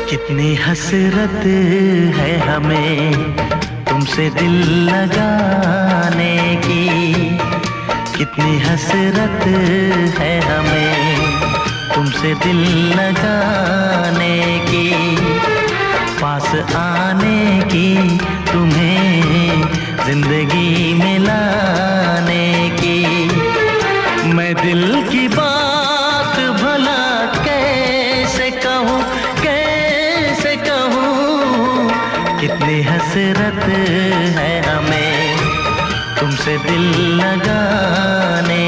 कितनी हसरत है हमें तुमसे दिल लगाने की, कितनी हसरत है हमें तुमसे दिल लगाने की, पास आने की, तुम्हें जिंदगी में लाने की। मैं दिल की बात भला कैसे कहूँ, कैसे कहूँ, कितनी हसरत है हमें तुमसे दिल लगाने